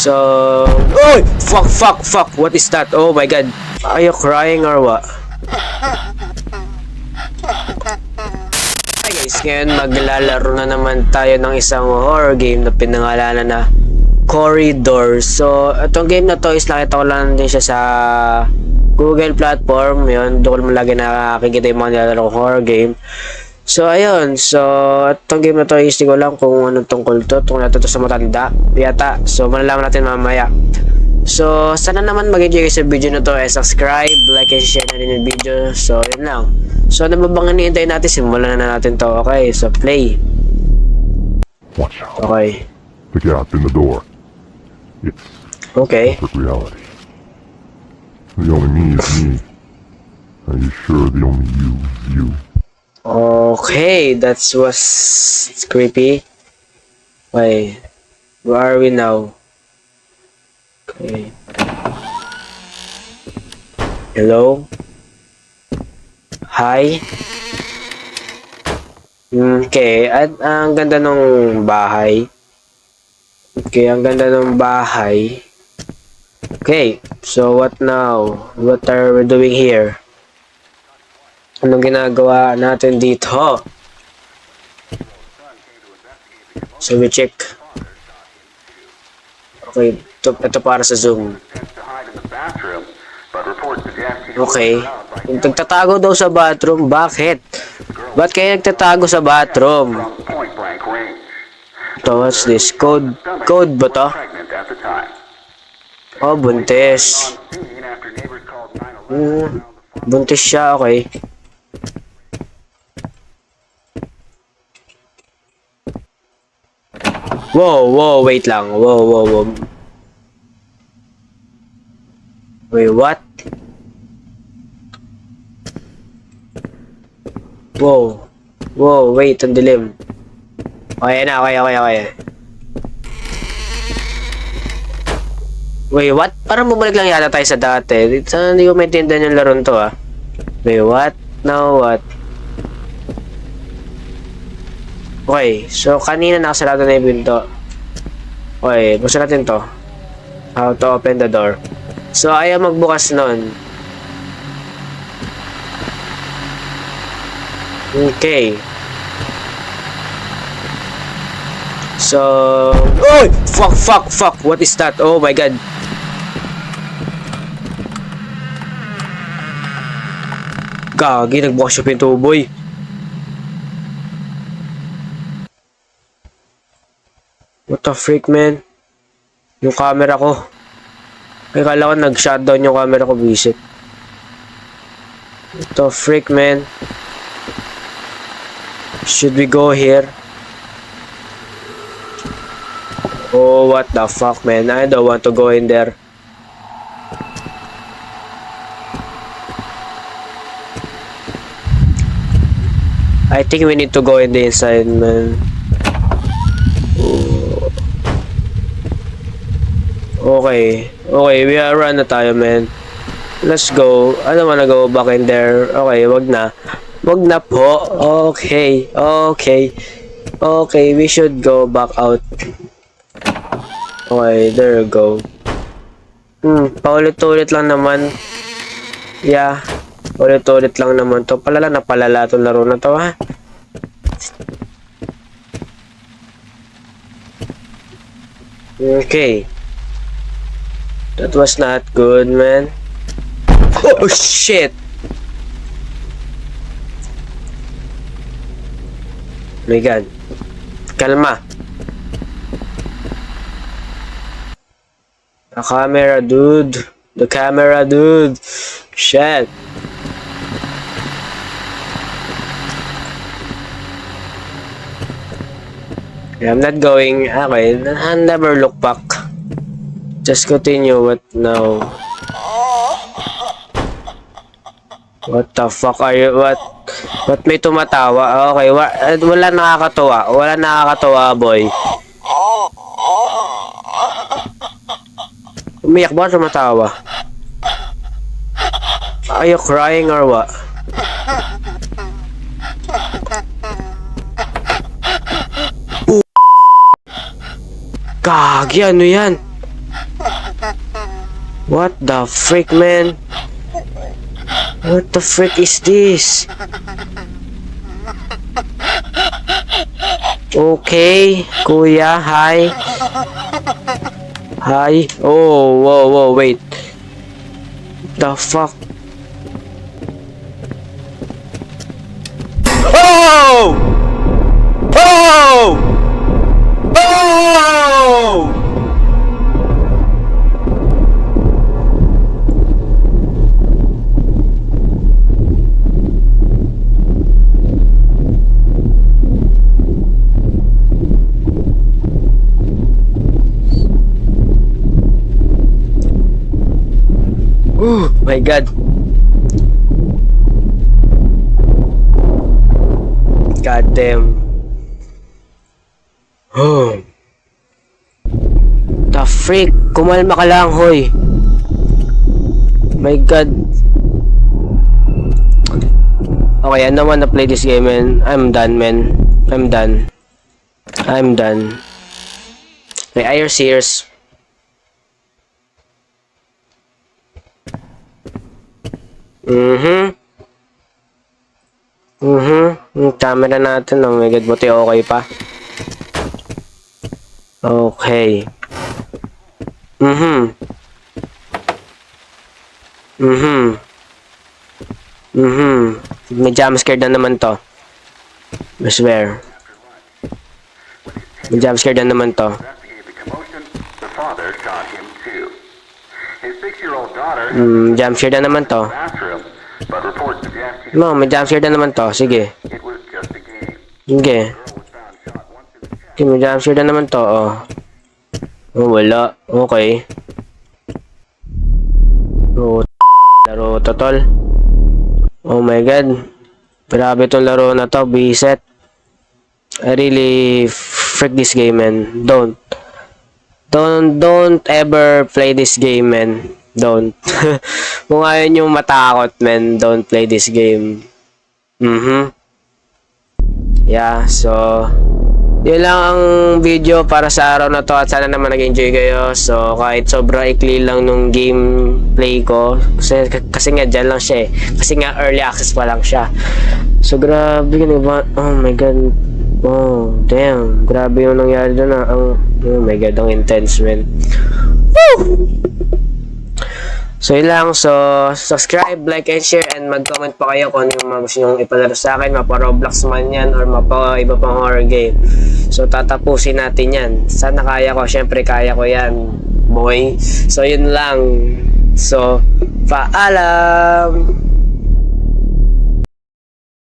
So, oh, fuck, what is that? Oh my god, are you crying or what? Hi guys, ngayon maglalaro na naman tayo ng isang horror game na pinangalanan na Corridor. So, itong game na to is nakita ko lang din siya sa Google platform. Yun, doon ko naman lagi nakakikita yung mga nilalaro kong horror game. So, ayun. So, itong game na to is hindi ko lang kung anong tungkol to. Tungkol natin to sa matanda. Yata. So, malalaman natin mamaya. So, sana naman mag-enjoy sa video na to. Subscribe, like, and share na din yung video. So, yun lang. So, ano ba bang hinihintay natin? Simulan na natin to. Okay, so play. Watch out. Okay. The gap in the door. It's Okay. perfect reality. The only me is me. Are you sure the only you is you? Okay, that was creepy. Wait, where are we now? Okay. Hello? Hi? Okay, at ang ganda ng bahay. Okay, ang ganda ng bahay. Okay, so what now? What are we doing here? Anong ginagawa natin dito? So we check. Okay, ito para sa Zoom. Okay. Yung nagtatago daw sa bathroom, bakit? Ba't kayo nagtatago sa bathroom? So what's this? Code ba to? Oh, buntis. Buntis siya, okay. Whoa, wait lang. Whoa. Wait, what? Whoa, wait, ang dilim. Okay na, okay. Wait, what? Parang bumalik lang yata tayo sa dati. Hindi ko maintindihan yung laro to, ah. Wait, what? Now what? Okay, so kanina nakasarado na yung pinto. Okay, buksan natin to. How to open the door. So, ayaw magbukas nun. Okay. So, oh! Fuck! What is that? Oh my god. Gagi, nagbukas yung pinto, boy. What the freak, man? Yung camera ko. Ay, kala ko nag-shutdown yung camera ko, visit. What the freak, man? Should we go here? Oh, what the fuck, man? I don't want to go in there. I think we need to go in the inside, man. Okay, we are run na tayo, man. Let's go. I don't wanna go back in there. Okay, wag na po. Okay, we should go back out. Okay, there you go. Paulit-ulit lang naman. Yeah, ulit-ulit lang naman to. Palala na palala itong laro na to, ha? Okay. That was not good, man. Oh, shit! My god. Kalma. The camera, dude. Shit. I'm not going. Okay, I'll never look back. Just continue. What now? What the fuck are you? What may tumatawa? Okay, wala nakakatawa, boy. Umiyak ba? Tumatawa? Are you crying or what? Gagi, ano yan? What the frick, man? What the frick is this? Okay, kuya, hi. Hi. Oh, whoa, wait. The fuck? Oh! Oh! Oh! Oh my god. God damn. Oh. The freak. Kumalma ka lang, hoy. My god. Okay, I don't wanna play this game, man. I'm done, man. I'm done. I'm done. Wait, are you serious? Yung camera natin, oh my god, buti okay pa. Okay. May jumpscare na naman to. I swear. May jumpscare na naman to. Investigate the commotion, the father shot him too. His 6-year-old daughter Jumpscare na naman to. bathroom, but reports suggest No, may jumpscare na naman to. Sige. it was just a game. Sige. Girl was found shot once in the chest. Okay, may jumpscare na naman to. Oh. Oh, wala. Okay. Oh, laro to, tol. Oh my god. Grabe tong laro na to. Biset. I really freak this game, man. Don't ever play this game, man. Don't. Kung ayaw nyo matakot, man, don't play this game. Yeah, so yun lang ang video para sa araw na to at sana naman nag-enjoy kayo. So kahit sobra ikli lang nung gameplay ko kasi nga dyan lang siya eh. Kasi nga early access pa lang siya. So grabe yun, oh my god. Oh, damn. Grabe yung nangyari doon ah. Oh my god, ang intense, man. Woo! So yun lang. So subscribe, like, and share, and mag-comment pa kayo kung ano yung mga gusto nyo ipalaro sa akin. Mapa-Roblox man yan or mapa-iba pang horror game. So tatapusin natin yan. Sana kaya ko. Syempre kaya ko yan, boy. So yun lang. So paalam.